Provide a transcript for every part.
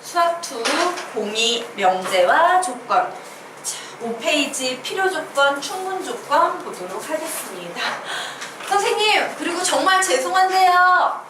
수학2 공이 명제와 조건. 자, 5페이지 필요 조건, 충분 조건 보도록 하겠습니다. 선생님, 그리고 정말 죄송한데요.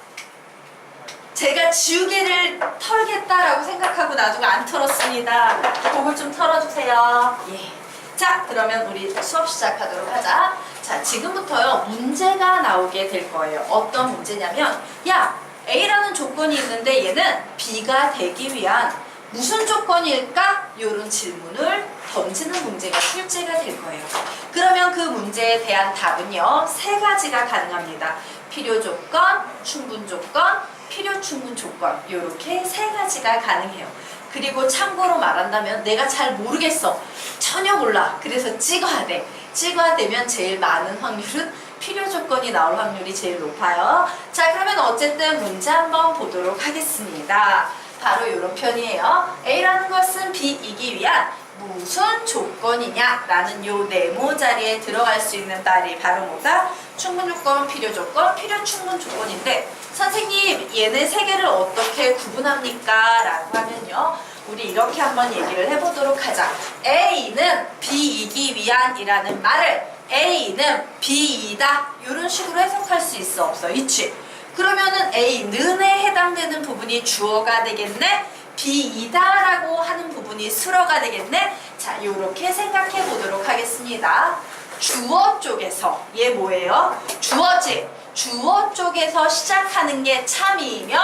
제가 지우개를 털겠다라고 생각하고 나중에 안 털었습니다. 그걸 좀 털어주세요. 예. 자, 그러면 우리 수업 시작하도록 하자. 자, 지금부터요, 문제가 나오게 될 거예요. 어떤 문제냐면, 야, A라는 조건이 있는데 얘는 B가 되기 위한 무슨 조건일까? 이런 질문을 던지는 문제가 출제가 될 거예요. 그러면 그 문제에 대한 답은요, 세 가지가 가능합니다. 필요 조건, 충분 조건, 필요 충분 조건, 이렇게 세 가지가 가능해요. 그리고 참고로 말한다면 내가 잘 모르겠어. 전혀 몰라. 그래서 찍어야 돼. 찍어야 되면 제일 많은 확률은 필요 조건이 나올 확률이 제일 높아요. 자, 그러면 어쨌든 문제 한번 보도록 하겠습니다. 바로 이런 편이에요. A라는 것은 B이기 위한 무슨 조건이냐 라는 요 네모 자리에 들어갈 수 있는 말이 바로 뭐다? 충분 조건, 필요 조건, 필요 충분 조건인데, 선생님 얘네 세 개를 어떻게 구분합니까? 라고 하면요, 우리 이렇게 한번 얘기를 해보도록 하자. A는 B이기 위한 이라는 말을 A는 B이다 이런 식으로 해석할 수 있어, 없어? 있지? 그러면은 A는에 해당되는 부분이 주어가 되겠네? B이다 라고 하는 부분이 수어가 되겠네? 자, 요렇게 생각해 보도록 하겠습니다. 주어 쪽에서, 얘 뭐예요? 주어지. 주어 쪽에서 시작하는 게 참이면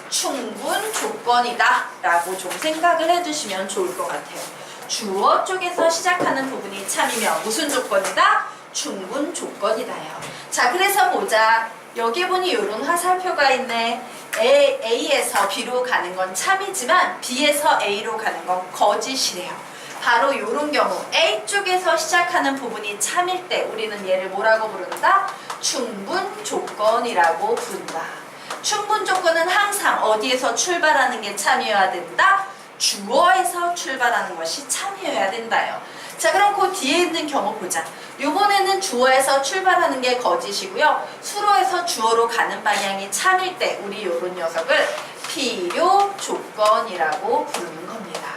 충분 조건이다 라고 좀 생각을 해두시면 좋을 것 같아요. 주어 쪽에서 시작하는 부분이 참이면 무슨 조건이다? 충분 조건이다요. 자, 그래서 보자. 여기 보니 이런 화살표가 있네. A에서 B로 가는 건 참이지만 B에서 A로 가는 건 거짓이래요. 바로 이런 경우 A 쪽에서 시작하는 부분이 참일 때 우리는 얘를 뭐라고 부른다? 충분 조건이라고 부른다. 충분 조건은 항상 어디에서 출발하는 게 참이어야 된다? 주어에서 출발하는 것이 참이어야 된다요. 자, 그럼 그 뒤에 있는 경우 보자. 요번에는 주어에서 출발하는 게 거짓이고요. 수로에서 주어로 가는 방향이 참일 때 우리 요런 녀석을 필요 조건이라고 부르는 겁니다.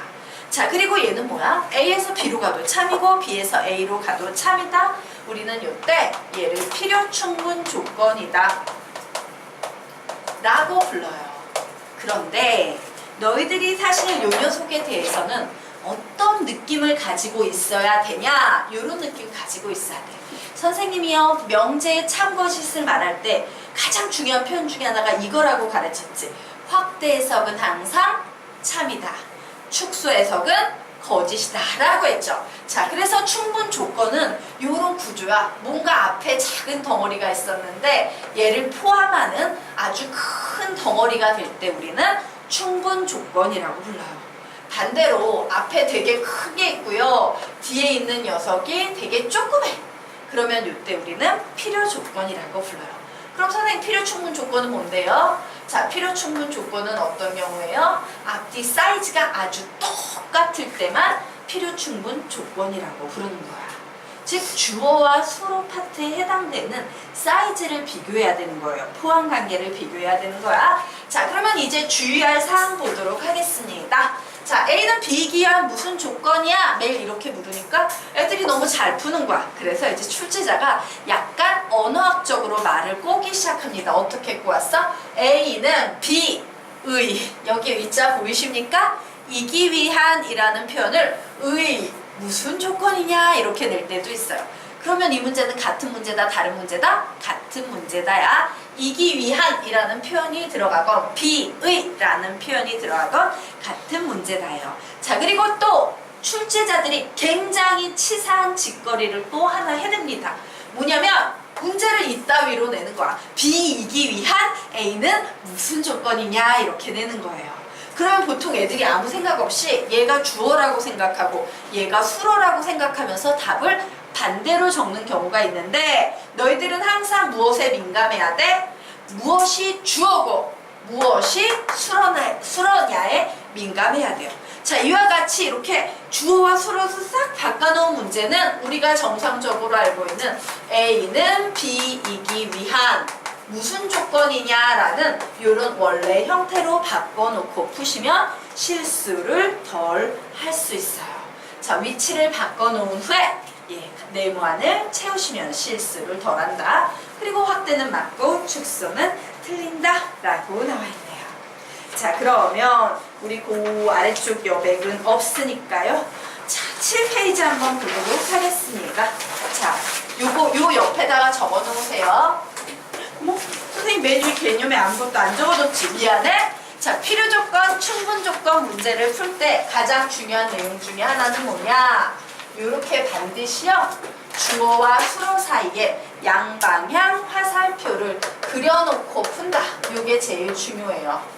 자, 그리고 얘는 뭐야? A에서 B로 가도 참이고 B에서 A로 가도 참이다. 우리는 요때 얘를 필요 충분 조건이다 라고 불러요. 그런데 너희들이 사실 요 녀석에 대해서는 어떤 느낌을 가지고 있어야 되냐? 이런 느낌 가지고 있어야 돼. 선생님이요, 명제의 참거짓을 말할 때 가장 중요한 표현 중에 하나가 이거라고 가르쳤지. 확대 해석은 항상 참이다. 축소 해석은 거짓이다 라고 했죠. 자, 그래서 충분 조건은 이런 구조야. 뭔가 앞에 작은 덩어리가 있었는데 얘를 포함하는 아주 큰 덩어리가 될 때 우리는 충분 조건이라고 불러요. 반대로 앞에 되게 크게 있고요, 뒤에 있는 녀석이 되게 조그매. 그러면 이때 우리는 필요 조건이라고 불러요. 그럼 선생님, 필요 충분 조건은 뭔데요? 자, 필요 충분 조건은 어떤 경우에요? 앞뒤 사이즈가 아주 똑같을 때만 필요 충분 조건이라고 부르는 거야. 즉 주어와 수로 파트에 해당되는 사이즈를 비교해야 되는 거예요. 포함 관계를 비교해야 되는 거야. 자, 그러면 이제 주의할 사항 보도록 하겠습니다. 자, A는 B이기 위한 무슨 조건이야? 매일 이렇게 물으니까 애들이 너무 잘 푸는 거야. 그래서 이제 출제자가 약간 언어학적으로 말을 꼬기 시작합니다. 어떻게 꼬았어? A는 B의, 여기 의자 보이십니까? 이기 위한 이라는 표현을 의 무슨 조건이냐 이렇게 낼 때도 있어요. 그러면 이 문제는 같은 문제다, 다른 문제다? 같은 문제다야. 이기 위한 이라는 표현이 들어가건 B의 라는 표현이 들어가건 같은 문제다요. 자, 그리고 또 출제자들이 굉장히 치사한 짓거리를 또 하나 해냅니다. 뭐냐면 문제를 이따위로 내는 거야. B이기 위한 A는 무슨 조건이냐 이렇게 내는 거예요. 그러면 보통 애들이 아무 생각 없이 얘가 주어라고 생각하고 얘가 수어라고 생각하면서 답을 반대로 적는 경우가 있는데, 너희들은 항상 무엇에 민감해야 돼? 무엇이 주어고 무엇이 수어냐에 민감해야 돼요. 자, 이와 같이 이렇게 주어와 수어를 싹 바꿔놓은 문제는 우리가 정상적으로 알고 있는 A는 B이기 위한 무슨 조건이냐라는 이런 원래 형태로 바꿔놓고 푸시면 실수를 덜 할 수 있어요. 자, 위치를 바꿔놓은 후에 네모안을 채우시면 실수를 덜 한다. 그리고 확대는 맞고 축소는 틀린다 라고 나와 있네요. 자, 그러면 우리 그 아래쪽 여백은 없으니까요. 자, 7페이지 한번 보도록 하겠습니다. 자, 요 옆에다가 적어 놓으세요. 선생님 메뉴 개념에 아무것도 안 적어뒀지? 미안해. 자, 필요 조건, 충분 조건 문제를 풀 때 가장 중요한 내용 중에 하나는 뭐냐? 이렇게 반드시요. 주어와 수어 사이에 양방향 화살표를 그려놓고 푼다. 이게 제일 중요해요.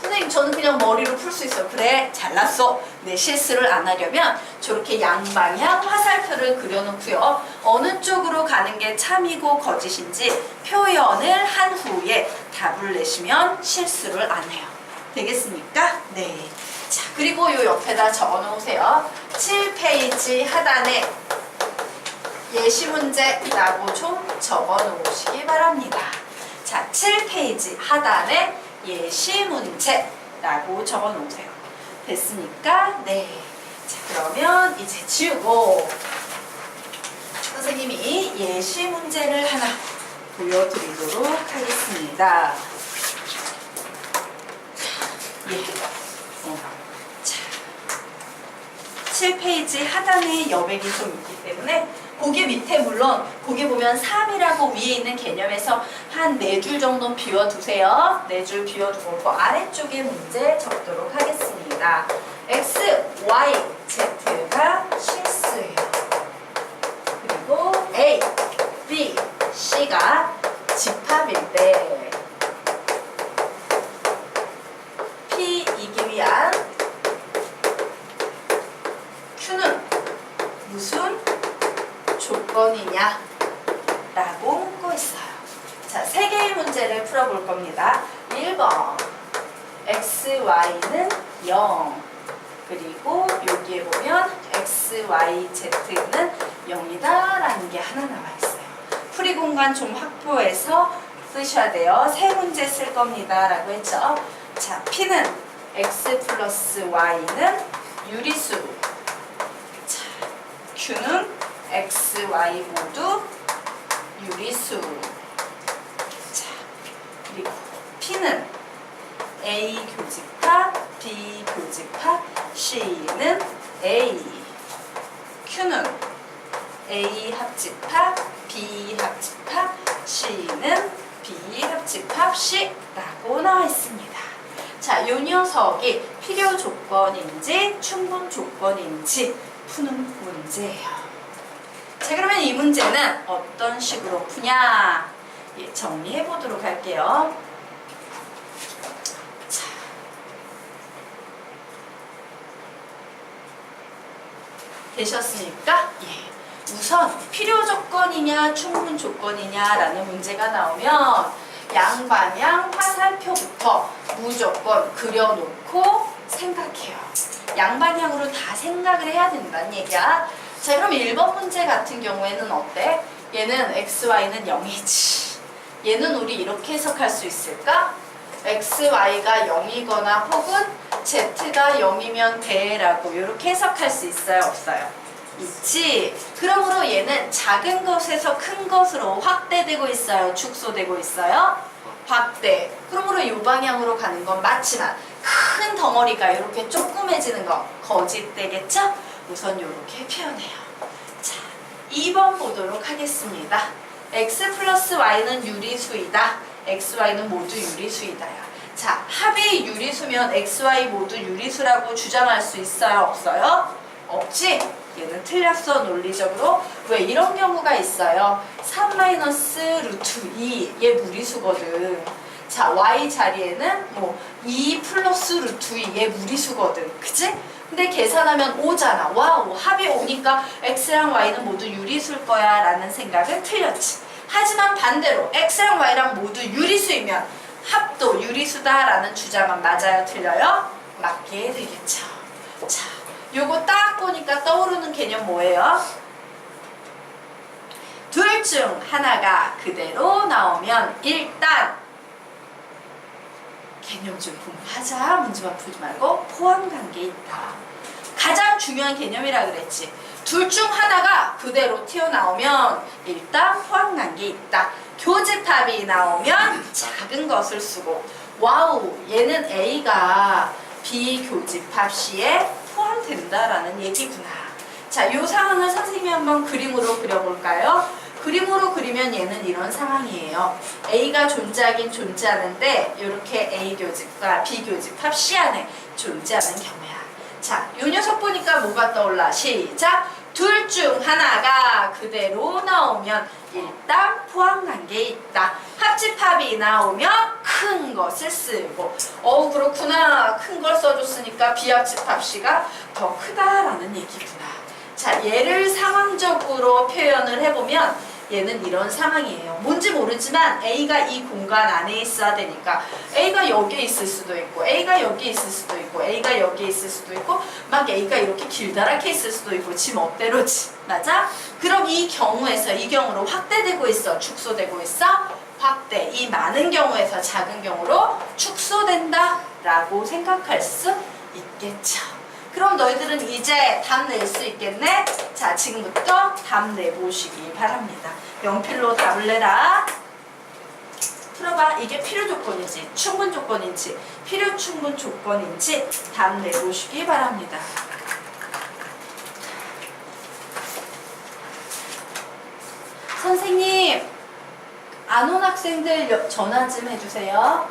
선생님 저는 그냥 머리로 풀 수 있어요. 그래, 잘났어. 내 실수를 안 하려면 저렇게 양방향 화살표를 그려놓고요. 어느 쪽으로 가는 게 참이고 거짓인지 표현을 한 후에 답을 내시면 실수를 안 해요. 되겠습니까? 네. 자, 그리고 요 옆에다 적어 놓으세요. 7페이지 하단에 예시 문제라고 좀 적어 놓으시기 바랍니다. 자, 7페이지 하단에 예시 문제라고 적어 놓으세요. 됐습니까? 네. 자, 그러면 이제 지우고 선생님이 예시 문제를 하나 보여드리도록 하겠습니다. 자, 7페이지 하단에 여백이 좀 있기 때문에 고개 밑에 물론 고개 보면 3이라고 위에 있는 개념에서 한 4줄 정도는 비워두세요. 4줄 비워두고 아래쪽에 문제 적도록 하겠습니다. X, Y, Z가 실수예요. 그리고 A, B, C가 집합일 때 P 이기 위한 Q는 무슨 조건이냐? 라고 묻고 있어요. 자, 3개의 문제를 풀어볼 겁니다. 1번 X, Y는 0 그리고 여기에 보면 X, Y, Z는 0이다 라는 게 하나 나와 있어요. 풀이 공간 좀 확보해서 쓰셔야 돼요. 3문제 쓸 겁니다 라고 했죠. 자, P는 X 플러스 Y는 유리수. 자, Q는 X, Y 모두 유리수. 자, 그리고 P는 A 교집합, B 교집합, C는 A. Q는 A 합집합, B 합집합, C는 B 합집합 C라고 나와 있습니다. 자, 이 녀석이 필요 조건인지 충분 조건인지 푸는 문제예요. 자, 그러면 이 문제는 어떤 식으로 푸냐? 정리해 보도록 할게요. 자, 되셨습니까? 우선 필요 조건이냐 충분 조건이냐라는 문제가 나오면 양방향 화살표부터 무조건 그려놓고 생각해요. 양방향으로 다 생각을 해야 된다는 얘기야. 자, 그럼 1번 문제 같은 경우에는 어때? 얘는 x, y는 0이지. 얘는 우리 이렇게 해석할 수 있을까? x, y가 0이거나 혹은 z가 0이면 돼 라고 이렇게 해석할 수 있어요? 없어요? 있지? 그러므로 얘는 작은 것에서 큰 것으로 확대되고 있어요? 축소되고 있어요? 확대. 그러므로 이 방향으로 가는 건 맞지만 큰 덩어리가 이렇게 조그매지는 거 거짓되겠죠? 우선 이렇게 표현해요. 자, 2번 보도록 하겠습니다. x 플러스 y는 유리수이다. x, y는 모두 유리수이다요. 자, 합이 유리수면 x, y 모두 유리수라고 주장할 수 있어요? 없어요? 없지? 얘는 틀렸어, 논리적으로. 왜 이런 경우가 있어요? 3-루트 2, 얘 무리수거든. 자, y 자리에는 뭐 2 플러스 루트 2, 얘 무리수거든. 그치? 근데 계산하면 5잖아. 와우, 합이 5니까 x랑 y는 모두 유리수일 거야 라는 생각은 틀렸지. 하지만 반대로 x랑 y랑 모두 유리수이면 합도 유리수다 라는 주장은 맞아요? 틀려요? 맞게 되겠죠. 자, 요거 딱 보니까 떠오르는 개념 뭐예요? 둘 중 하나가 그대로 나오면 일단 개념 좀 공부하자. 문제만 풀지 말고 포함관계 있다. 가장 중요한 개념이라 그랬지. 둘 중 하나가 그대로 튀어나오면 일단 포함관계 있다. 교집합이 나오면 작은 것을 쓰고 와우 얘는 A가 B 교집합 C에 포함된다라는 얘기구나. 자, 이 상황을 선생님이 한번 그림으로 그려볼까요? 그림으로 그리면 얘는 이런 상황이에요. A가 존재하긴 존재하는데 이렇게 A 교집과 B 교집합 C 안에 존재하는 경우야. 자, 이 녀석 보니까 뭐가 떠올라? 시작! 둘 중 하나가 그대로 나오면 일단 포함관계에 있다. 합집합이 나오면 큰 것을 쓰고 그렇구나. 큰 걸 써줬으니까 비합집합 C가 더 크다라는 얘기구나. 자, 얘를 상황적으로 표현을 해보면 얘는 이런 상황이에요. 뭔지 모르지만 A가 이 공간 안에 있어야 되니까 A가 여기에 있을 수도 있고 A가 여기에 있을 수도 있고 A가 여기에 있을 수도 있고 막 A가 이렇게 길다랗게 있을 수도 있고 지 멋대로지. 맞아? 그럼 이 경우에서 이 경우로 확대되고 있어? 축소되고 있어? 확대. 이 많은 경우에서 작은 경우로 축소된다 라고 생각할 수 있겠죠. 그럼 너희들은 이제 답 낼 수 있겠네? 자, 지금부터 답 내보시기 바랍니다. 연필로 답을 내라. 풀어봐. 이게 필요 조건이지, 충분 조건인지, 필요 충분 조건인지 답 내보시기 바랍니다. 선생님, 안 온 학생들 전화 좀 해주세요.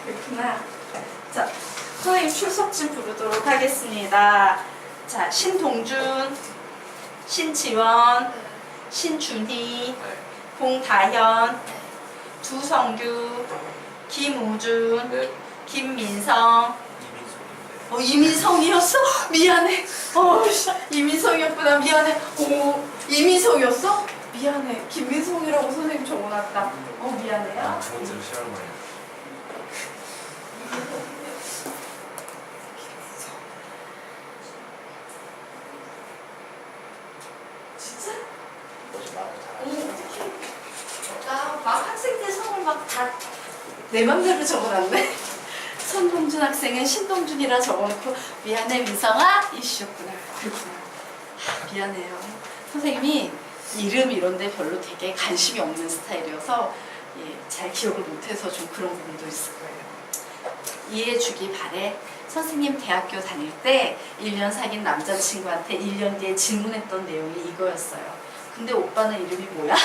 그렇구나. 자, 선생님 출석진 부르도록 하겠습니다. 자, 신동준, 신지원, 신준희, 공다현, 두성규, 김우준, 김민성. 이민성이었어? 미안해. 이민성이었구나. 미안해. 이민성이었어? 미안해. 김민성이라고 선생님 적어놨다. 미안해요. 두 번째로 시험을 많이 했어. 진짜? 어제 말을 어떡해. 나 막 학생들 성을 막 다 내 맘대로 적어놨네. 손동준 학생은 신동준이라 적어놓고 미안해 민성아 이씨였구나. 그렇구나. 미안해요. 선생님이 이름 이런데 별로 되게 관심이 없는 스타일이어서 잘 기억을 못해서 좀 그런 부분도 있을 거예요. 이해해주기 바래. 선생님 대학교 다닐 때 1년 사귄 남자친구한테 1년 뒤에 질문했던 내용이 이거였어요. 근데 오빠는 이름이 뭐야?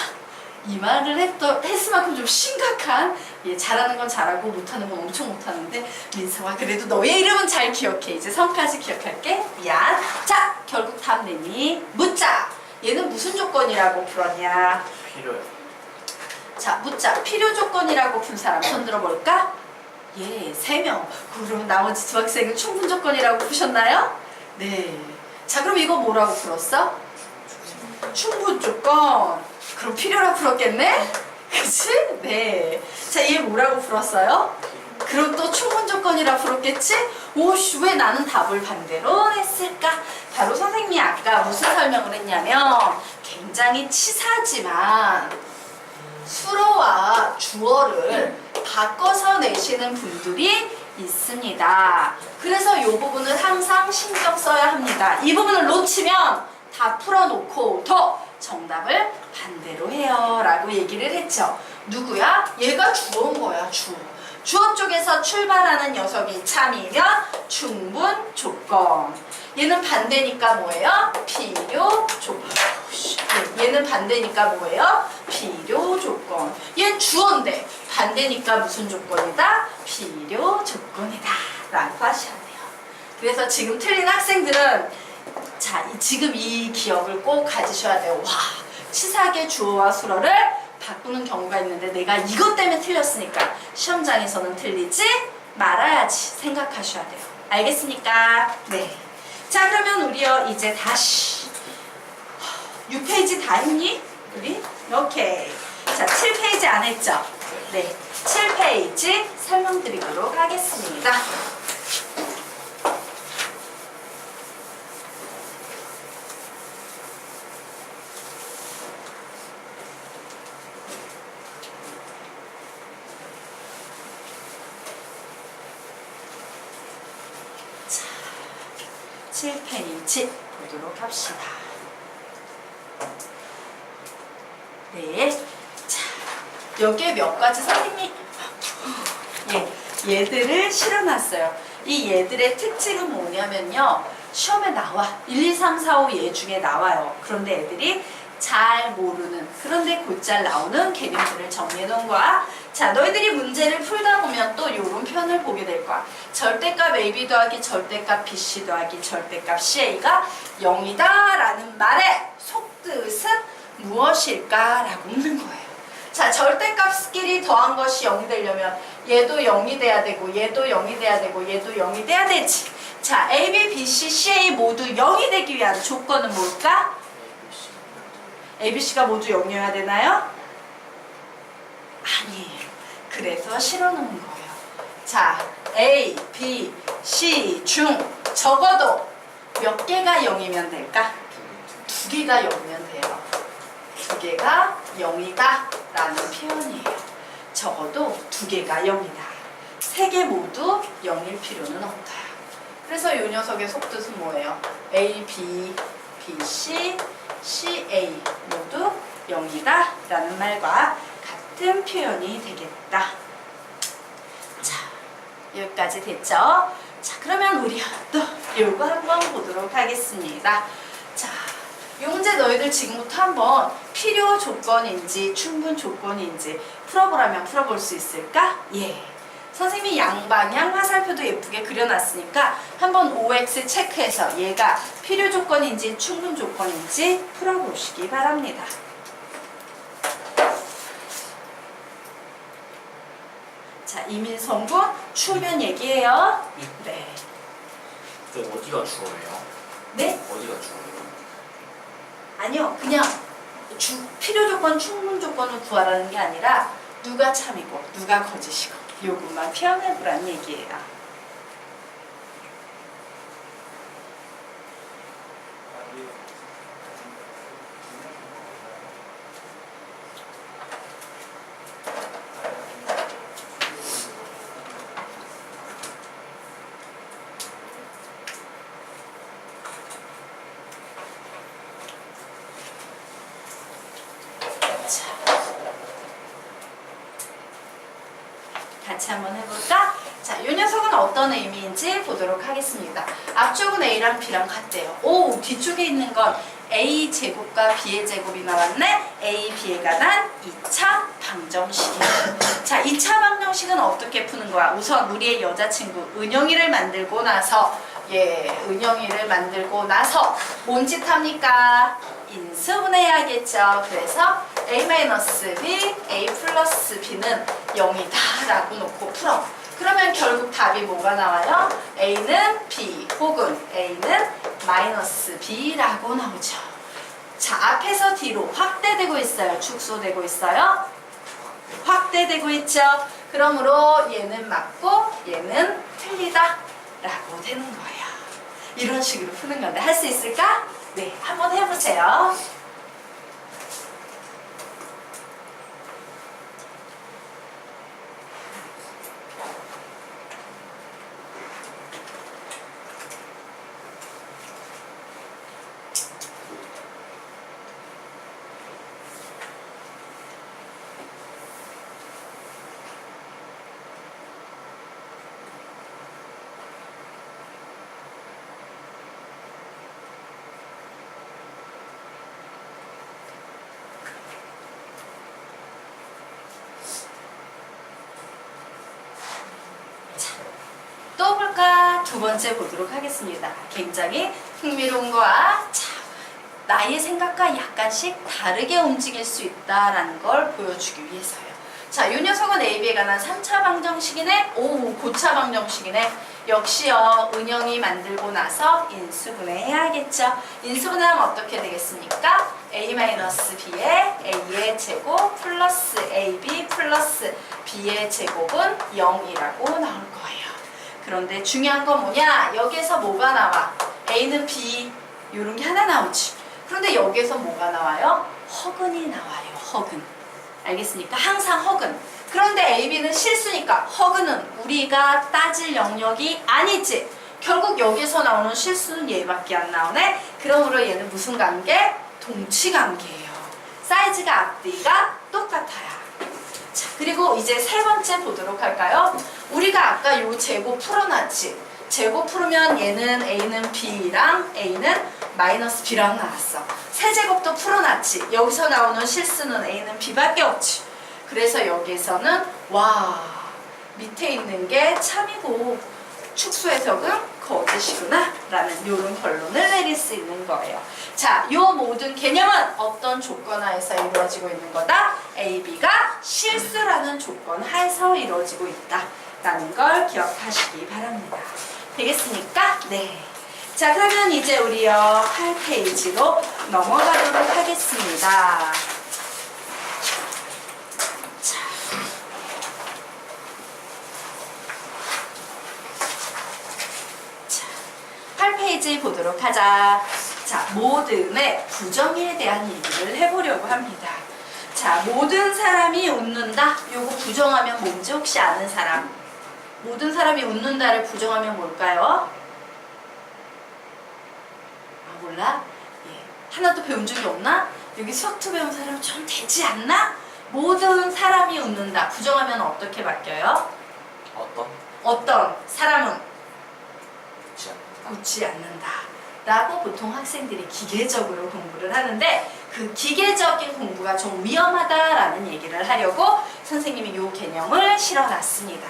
이 말을 했을 만큼 좀 심각한, 잘하는 건 잘하고 못하는 건 엄청 못하는데 민성아 그래도 너의 이름은 잘 기억해. 이제 성까지 기억할게. 미안. 자, 결국 답 내니 묻자. 얘는 무슨 조건이라고 풀었냐? 필요해. 자, 묻자. 필요 조건이라고 푼 사람 손 들어볼까? 3명. 그럼 나머지 두 학생은 충분 조건이라고 푸셨나요? 네. 자, 그럼 이거 뭐라고 풀었어? 충분 조건. 그럼 필요라고 풀었겠네? 그치? 네. 자, 얘 뭐라고 풀었어요? 그럼 또 충분 조건이라 풀었겠지? 오씨, 왜 나는 답을 반대로 했을까? 바로 선생님이 아까 무슨 설명을 했냐면 굉장히 치사하지만 수로와 주어를 바꿔서 내시는 분들이 있습니다. 그래서 이 부분을 항상 신경 써야 합니다. 이 부분을 놓치면 다 풀어놓고 더 정답을 반대로 해요 라고 얘기를 했죠. 누구야? 얘가 주어인 거야. 주어 쪽에서 출발하는 녀석이 참이면 충분 조건. 얘는 반대니까 뭐예요? 필요 조건. 얘는 반대니까 뭐예요? 필요 조건. 얘는 주어인데 반대니까 무슨 조건이다? 필요 조건이다 라고 하셔야 돼요. 그래서 지금 틀린 학생들은 자, 지금 이 기억을 꼭 가지셔야 돼요. 와, 치사하게 주어와 수어를 바꾸는 경우가 있는데 내가 이것 때문에 틀렸으니까 시험장에서는 틀리지 말아야지 생각하셔야 돼요. 알겠습니까? 네. 자, 그러면 우리요 이제 다시 6페이지 다 했니? 우리? 오케이. 자, 7페이지 안 했죠? 네. 7페이지 설명드리도록 하겠습니다. 자, 7페이지 보도록 합시다. 네. 자, 여기에 몇 가지 선생님이 얘들을 실어놨어요. 이 얘들의 특징은 뭐냐면요. 시험에 나와. 1, 2, 3, 4, 5 얘 중에 나와요. 그런데 애들이 잘 모르는, 그런데 곧잘 나오는 개념들을 정리해 놓은 거야. 자, 너희들이 문제를 풀다 보면 또 이런 표현을 보게 될 거야. 절대값 AB 더하기 절대값 BC 더하기 절대값 CA가 0이다 라는 말의 속뜻은 무엇일까? 라고 묻는 거예요. 자, 절대값끼리 더한 것이 0이 되려면 얘도 0이 돼야 되고 얘도 0이 돼야 되고 얘도 0이 돼야 되지. 자, A, B, B, C, CA 모두 0이 되기 위한 조건은 뭘까? A, B, C가 모두 0이어야 되나요? 아니에요. 그래서 실어놓은 거예요. 자, A, B, C 중 적어도 몇 개가 0이면 될까? 2개가 0이면 돼요. 2개가 0이다 라는 표현이에요. 적어도 2개가 0이다. 3개 모두 0일 필요는 없다. 그래서 이 녀석의 속뜻은 뭐예요? A, B, B, C, C, A 모두 0이다 라는 말과 같은 표현이 되겠다. 자, 여기까지 됐죠? 자, 그러면 우리 또 이거 한번 보도록 하겠습니다. 자, 이 문제 너희들 지금부터 한번 필요 조건인지 충분 조건인지 풀어보라면 풀어볼 수 있을까? 예. 선생님이 양방향 화살표도 예쁘게 그려놨으니까 한번 OX 체크해서 얘가 필요 조건인지 충분 조건인지 풀어보시기 바랍니다. 자, 이민성군 추우면 얘기해요. 네. 어디가 주어예요? 네? 어디가 주어예요? 아니요, 그냥 필요 조건, 충분 조건을 구하라는 게 아니라 누가 참이고 누가 거짓이고 요것만 표현해보라는 얘기예요. 같이 한번 해볼까? 자, 이 녀석은 어떤 의미인지 보도록 하겠습니다. 앞쪽은 A랑 B랑 같대요. 오, 뒤쪽에 있는 건 A 제곱과 B의 제곱이 나왔네. A, B에 관한 2차 방정식이에요. 자, 2차 방정식은 어떻게 푸는 거야? 우선 우리의 여자친구 은영이를 만들고 나서 은영이를 만들고 나서 뭔 짓 합니까? 인수분해해야겠죠. 그래서 A-B, A 플러스 B는 0이다 라고 놓고 풀어. 그러면 결국 답이 뭐가 나와요? A는 B 혹은 A는 마이너스 B라고 나오죠. 자, 앞에서 뒤로 확대되고 있어요? 축소되고 있어요? 확대되고 있죠. 그러므로 얘는 맞고 얘는 틀리다 라고 되는 거예요. 이런 식으로 푸는 건데 할 수 있을까? 네, 한번 해보세요. 또 볼까? 두 번째 보도록 하겠습니다. 굉장히 흥미로운 거야. 자, 나의 생각과 약간씩 다르게 움직일 수 있다라는 걸 보여주기 위해서요. 자, 이 녀석은 AB에 관한 3차 방정식이네. 오, 고차 방정식이네. 역시요, 은영이 만들고 나서 인수분해해야겠죠. 인수분해하면 어떻게 되겠습니까? A-B에 A의 제곱 플러스 AB 플러스 B의 제곱은 0이라고 나올 거예요. 그런데 중요한 건 뭐냐? 여기에서 뭐가 나와? A는 B, 이런 게 하나 나오지. 그런데 여기에서 뭐가 나와요? 허근이 나와요. 허근. 알겠습니까? 항상 허근. 그런데 AB는 실수니까 허근은 우리가 따질 영역이 아니지. 결국 여기서 나오는 실수는 얘밖에 안 나오네. 그러므로 얘는 무슨 관계? 동치 관계예요. 사이즈가 앞뒤가 똑같아요. 자, 그리고 이제 세 번째 보도록 할까요? 우리가 아까 요 제곱 풀어놨지. 제곱 풀으면 얘는 A는 B랑 A는 마이너스 B랑 나왔어. 세제곱도 풀어놨지. 여기서 나오는 실수는 A는 B밖에 없지. 그래서 여기에서는 와, 밑에 있는 게 참이고 축소 해석은 거짓이구나 라는 이런 결론을 내릴 수 있는 거예요. 자, 이 모든 개념은 어떤 조건 하에서 이루어지고 있는 거다? A, B가 실수라는 조건 하에서 이루어지고 있다 라는 걸 기억하시기 바랍니다. 되겠습니까? 네. 자, 그러면 이제 우리요 8페이지로 넘어가도록 하겠습니다. 자, 8페이지 보도록 하자. 자, 모든의 부정에 대한 얘기를 해보려고 합니다. 자, 모든 사람이 웃는다. 요거 부정하면 뭔지 혹시 아는 사람? 모든 사람이 웃는다를 부정하면 뭘까요? 아, 몰라? 예. 하나도 배운 적이 없나? 여기 수학투 배운 사람 좀 되지 않나? 모든 사람이 웃는다. 부정하면 어떻게 바뀌어요? 어떤 사람은 웃지 않는다. 라고 보통 학생들이 기계적으로 공부를 하는데 그 기계적인 공부가 좀 위험하다라는 얘기를 하려고 선생님이 이 개념을 실어놨습니다.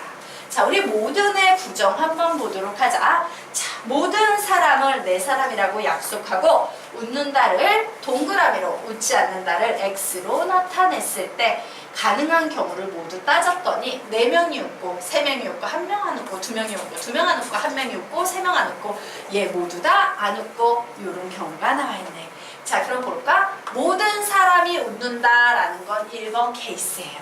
자, 우리 모든의 부정 한번 보도록 하자. 자, 모든 사람을 내 사람이라고 약속하고 웃는다를 동그라미로, 웃지 않는다를 X로 나타냈을 때 가능한 경우를 모두 따졌더니 4명이 웃고 3명이 웃고 1명 안 웃고 2명이 웃고 2명 안 웃고 1명이 웃고 3명 안 웃고 얘 모두 다 안 웃고 이런 경우가 나와 있네. 자, 그럼 볼까? 모든 사람이 웃는다라는 건 1번 케이스예요.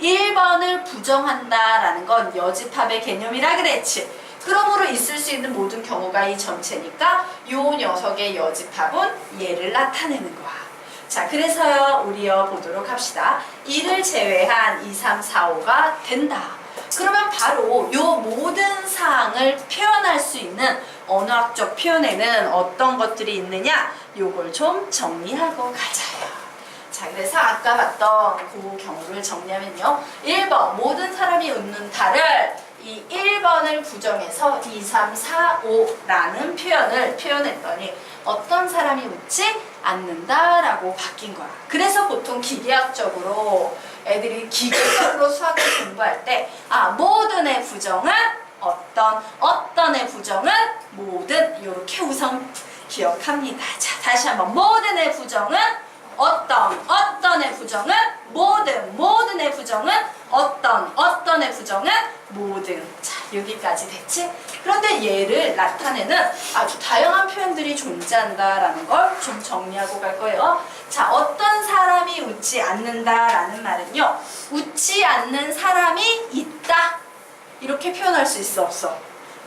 1번을 부정한다라는 건 여집합의 개념이라 그랬지. 그러므로 있을 수 있는 모든 경우가 이 전체니까 요 녀석의 여집합은 얘를 나타내는 거야. 자, 그래서요 우리요 보도록 합시다. 1을 제외한 2, 3, 4, 5가 된다. 그러면 바로 요 모든 사항을 표현할 수 있는 언어학적 표현에는 어떤 것들이 있느냐? 요걸 좀 정리하고 가자요. 자, 그래서 아까 봤던 그 경우를 정리하면요. 1번 모든 사람이 웃는 달을 이 1번을 부정해서 2, 3, 4, 5라는 표현을 표현했더니 어떤 사람이 웃지 않는다라고 바뀐 거야. 그래서 보통 기계학적으로 애들이 기계적으로 수학을 공부할 때 모든의 부정은 어떤의 부정은 모든 이렇게 우선 기억합니다. 자, 다시 한번 모든의 부정은 어떤의 부정은 모든의 부정은 어떤의 부정은 모든. 자, 여기까지 됐지? 그런데 얘를 나타내는 아주 다양한 표현들이 존재한다라는 걸 좀 정리하고 갈 거예요. 자, 어떤 사람이 웃지 않는다라는 말은요, 웃지 않는 사람이 있다. 이렇게 표현할 수 있어, 없어?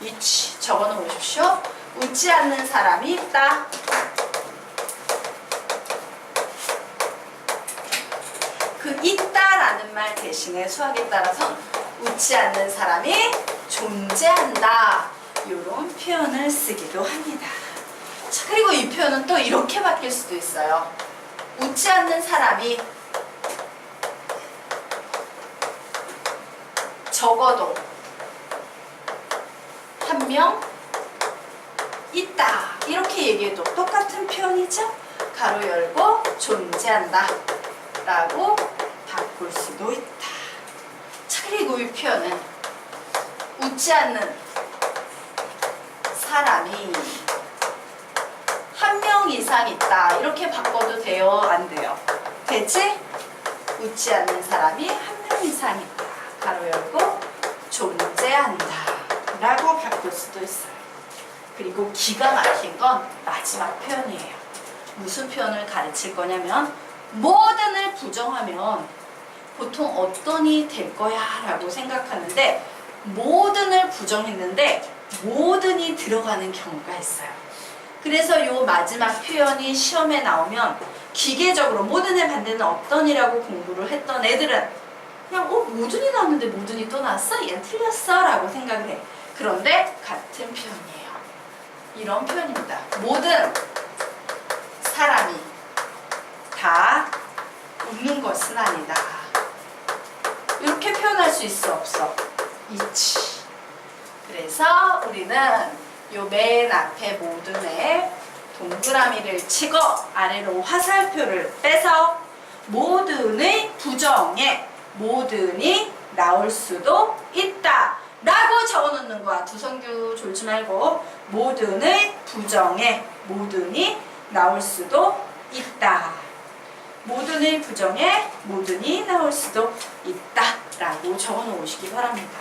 있지. 적어 놓으십시오. 웃지 않는 사람이 있다. 그 있다라는 말 대신에 수학에 따라서 웃지 않는 사람이 존재한다. 이런 표현을 쓰기도 합니다. 자, 그리고 이 표현은 또 이렇게 바뀔 수도 있어요. 웃지 않는 사람이 적어도 한 명 있다. 이렇게 얘기해도 똑같은 표현이죠? 가로 열고 존재한다. 라고 바꿀 수도 있다. 자, 그리고 이 표현은 웃지 않는 사람이 한 명 이상 있다. 이렇게 바꿔도 돼요? 안 돼요? 되지? 웃지 않는 사람이 한 명 이상 있다. 가로 열고 존재한다. 라고 바꿀 수도 있어요. 그리고 기가 막힌 건 마지막 표현이에요. 무슨 표현을 가르칠 거냐면 뭐든을 부정하면 보통 어떤이 될 거야 라고 생각하는데 뭐든을 부정했는데 뭐든이 들어가는 경우가 있어요. 그래서 요 마지막 표현이 시험에 나오면 기계적으로 모든의 반대는 어떤이라고 공부를 했던 애들은 그냥 모든이 나왔는데 모든이 또 나왔어? 얘는 틀렸어 라고 생각을 해. 그런데 같은 표현이에요. 이런 표현입니다. 모든 사람이 다 웃는 것은 아니다. 이렇게 표현할 수 있어 없어? 있지. 그래서 우리는 요 맨 앞에 모든에 동그라미를 치고 아래로 화살표를 빼서 모든의 부정에 모든이 나올 수도 있다 라고 적어놓는 거야. 두성규 졸지 말고 모든의 부정에 모든이 나올 수도 있다. 모든의 부정에 모든이 나올 수도 있다 라고 적어놓으시기 바랍니다.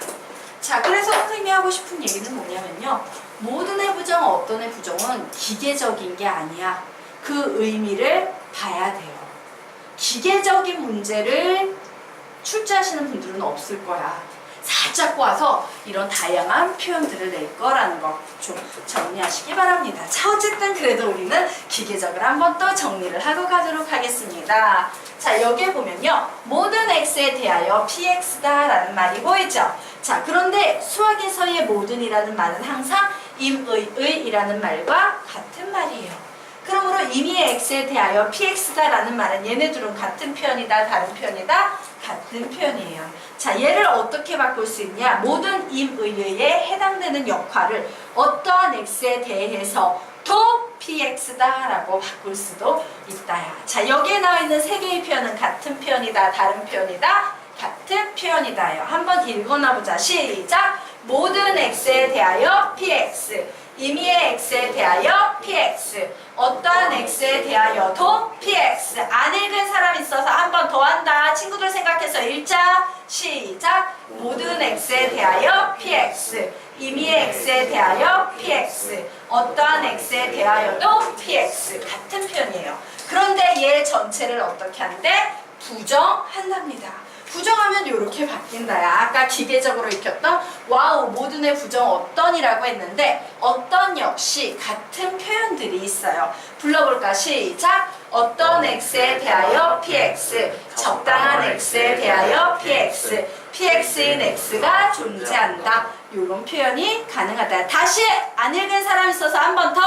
자, 그래서 선생님이 하고 싶은 얘기는 뭐냐면요, 모든의 부정, 어떤의 부정은 기계적인 게 아니야. 그 의미를 봐야 돼요. 기계적인 문제를 출제하시는 분들은 없을 거야. 살짝 꼬아서 이런 다양한 표현들을 낼 거라는 거 좀 정리하시기 바랍니다. 자, 어쨌든 그래도 우리는 기계적으로 한번 또 정리를 하고 가도록 하겠습니다. 자, 여기에 보면요, 모든 x에 대하여 px다 라는 말이 보이죠? 자, 그런데 수학에서의 모든이라는 말은 항상 임의의이라는 말과 같은 말이에요. 그러므로 임의의 x에 대하여 px다 라는 말은 얘네들은 같은 표현이다, 다른 표현이다? 같은 표현이에요. 자, 얘를 어떻게 바꿀 수 있냐? 모든 임의의에 해당되는 역할을 어떠한 x에 대해서 도 px다 라고 바꿀 수도 있다야. 자, 여기에 나와 있는 세 개의 표현은 같은 표현이다, 다른 표현이다? 같은 표현이다요. 한번 읽어놔보자. 시작! 모든 x에 대하여 px, 임의의 x에 대하여 px, 어떠한 x에 대하여도 px. 안 읽은 사람 있어서 한 번 더 한다. 친구들 생각해서 읽자. 시작! 모든 x에 대하여 px, 임의의 x에 대하여 px, 어떠한 x에 대하여도 px. 같은 표현이에요. 그런데 얘 전체를 어떻게 하는데? 부정한답니다. 부정하면 이렇게 바뀐다야. 아까 기계적으로 익혔던 와우 모든의 부정 어떤이라고 했는데 어떤 역시 같은 표현들이 있어요. 불러볼까? 시작! 어떤 x에 대하여 px, 적당한 x에 대하여 px, px인 x가 존재한다. 이런 표현이 가능하다. 다시 안 읽은 사람 있어서 한 번 더.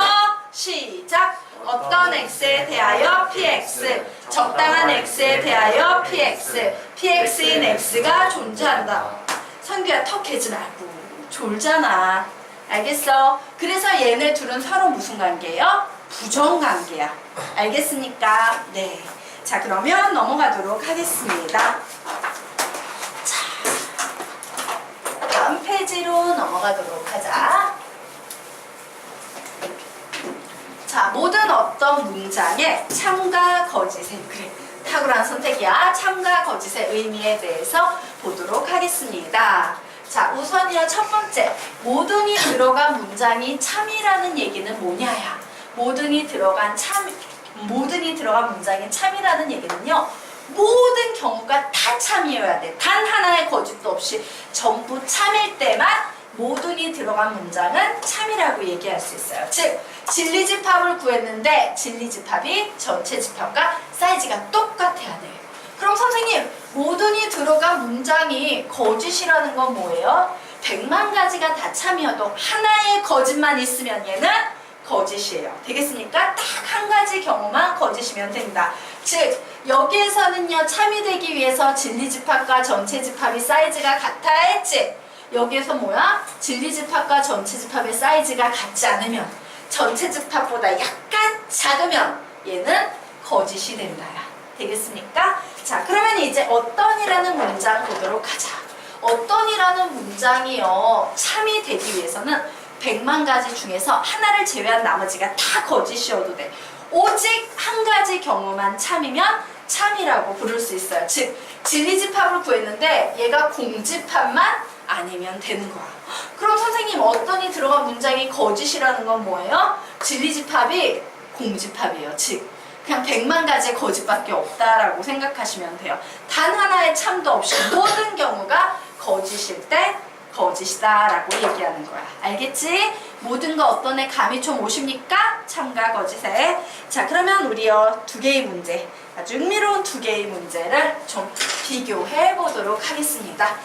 시작! 어떤 x에 대하여 px, 적당한 x에 대하여 px, px인 x가 존재한다. 선규야, 턱 개지 말고 졸잖아. 알겠어? 그래서 얘네 둘은 서로 무슨 관계예요? 부정관계야. 알겠습니까? 네. 자, 그러면 넘어가도록 하겠습니다. 자, 다음 페이지로 넘어가도록 하자. 자, 모든 어떤 문장의 참과 거짓의, 그래, 탁월한 선택이야. 참과 거짓의 의미에 대해서 보도록 하겠습니다. 자, 우선이요, 첫 번째, 모든이 들어간 문장이 참이라는 얘기는 뭐냐야. 모든이 들어간 문장이 참이라는 얘기는요, 모든 경우가 다 참이어야 돼. 단 하나의 거짓도 없이 전부 참일 때만 모든이 들어간 문장은 참이라고 얘기할 수 있어요. 즉, 진리집합을 구했는데 진리집합이 전체 집합과 사이즈가 똑같아야 돼요. 그럼 선생님, 모든이 들어간 문장이 거짓이라는 건 뭐예요? 100만 가지가 다 참이어도 하나의 거짓만 있으면 얘는 거짓이에요. 되겠습니까? 딱 한 가지 경우만 거짓이면 된다. 즉, 여기에서는요, 참이 되기 위해서 진리집합과 전체 집합이 사이즈가 같아야 했지. 여기에서 뭐야? 진리집합과 전체 집합의 사이즈가 같지 않으면, 전체 집합보다 약간 작으면 얘는 거짓이 된다야. 되겠습니까? 자, 그러면 이제 어떤이라는 문장 보도록 하자. 어떤이라는 문장이요, 참이 되기 위해서는 100만 가지 중에서 하나를 제외한 나머지가 다 거짓이어도 돼. 오직 한 가지 경우만 참이면 참이라고 부를 수 있어요. 즉 진리집합을 구했는데 얘가 공집합만 아니면 되는 거야. 그럼 선생님 어떤이 들어간 문장이 거짓이라는 건 뭐예요? 진리집합이 공집합이에요. 즉 그냥 100만 가지의 거짓밖에 없다라고 생각하시면 돼요. 단 하나의 참도 없이 모든 경우가 거짓일 때 거짓이다 라고 얘기하는 거야. 알겠지? 모든 거 어떤 애 감이 좀 오십니까? 참과 거짓에. 자, 그러면 우리요 2개의 문제, 아주 흥미로운 2개의 문제를 좀 비교해 보도록 하겠습니다.